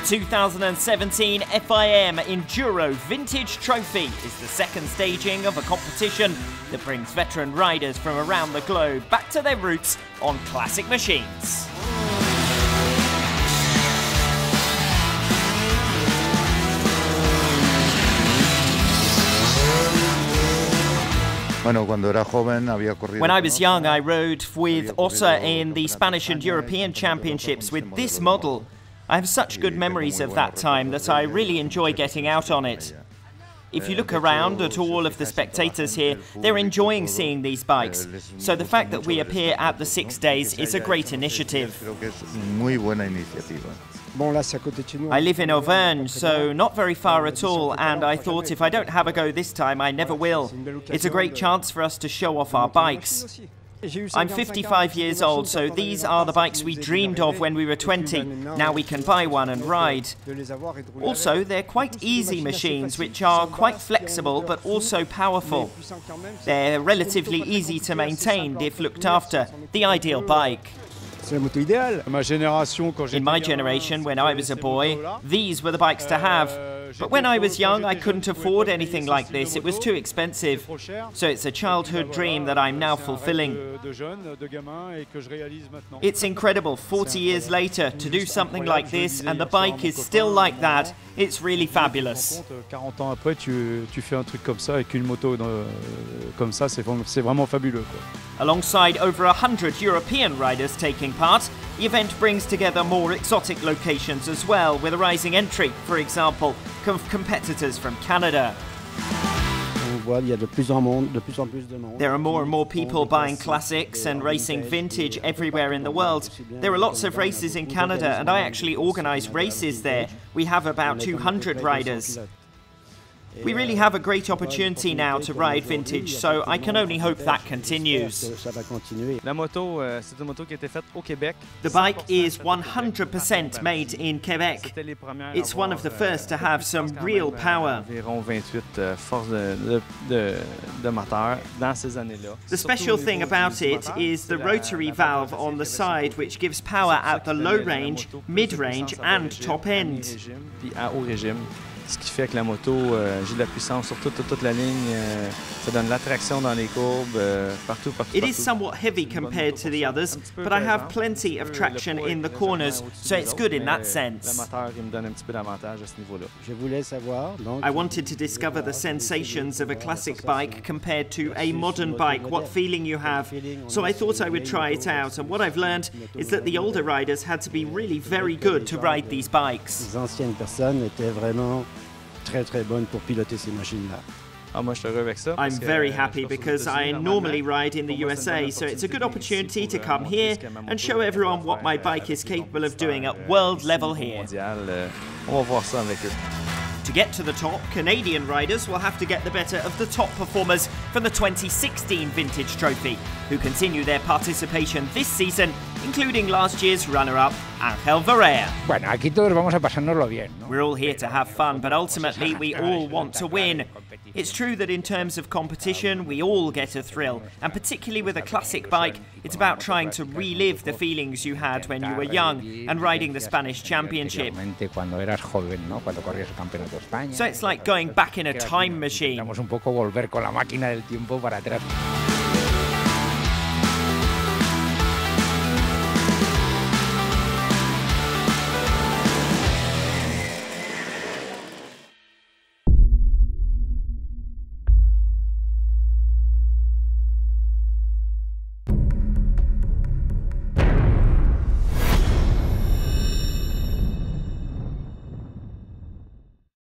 The 2017 FIM Enduro Vintage Trophy is the second staging of a competition that brings veteran riders from around the globe back to their roots on classic machines. When I was young, I rode with Ossa in the Spanish and European Championships with this model. I have such good memories of that time that I really enjoy getting out on it. If you look around at all of the spectators here, they're enjoying seeing these bikes. So the fact that we appear at the 6 days is a great initiative. I live in Auvergne, so not very far at all, and I thought if I don't have a go this time, I never will. It's a great chance for us to show off our bikes. I'm 55 years old, so these are the bikes we dreamed of when we were 20. Now we can buy one and ride. Also, they're quite easy machines, which are quite flexible but also powerful. They're relatively easy to maintain if looked after. The ideal bike. In my generation, when I was a boy, these were the bikes to have. But when I was young, I couldn't afford anything like this. It was too expensive. So it's a childhood dream that I'm now fulfilling. It's incredible, 40 years later, to do something like this, and the bike is still like that. It's really fabulous. Alongside over 100 European riders taking part, the event brings together more exotic locations as well, with a rising entry, for example, of competitors from Canada. There are more and more people buying classics and racing vintage everywhere in the world. There are lots of races in Canada, and I actually organise races there. We have about 200 riders. We really have a great opportunity now to ride vintage, so I can only hope that continues. The bike is 100% made in Quebec. It's one of the first to have some real power. The special thing about it is the rotary valve on the side, which gives power at the low range, mid-range and top end. Ce qui fait que la moto, j'ai de la puissance sur toute la ligne, ça donne l'attraction dans les courbes, partout. It is somewhat heavy compared to the others, but I have plenty of traction in the corners, so it's good in that sense. I wanted to discover the sensations of a classic bike compared to a modern bike, what feeling you have. So I thought I would try it out, and what I've learned is that the older riders had to be really very good to ride these bikes. Les anciennes personnes étaient vraiment très bonnes pour piloter ces machines-là. I'm very happy because I normally ride in the USA, so it's a good opportunity to come here and show everyone what my bike is capable of doing at world level here. To get to the top, Canadian riders will have to get the better of the top performers from the 2016 Vintage Trophy, who continue their participation this season, including last year's runner-up, Ángel Varela. We're all here to have fun, but ultimately we all want to win. It's true that in terms of competition, we all get a thrill, and particularly with a classic bike, it's about trying to relive the feelings you had when you were young and riding the Spanish Championship. So it's like going back in a time machine.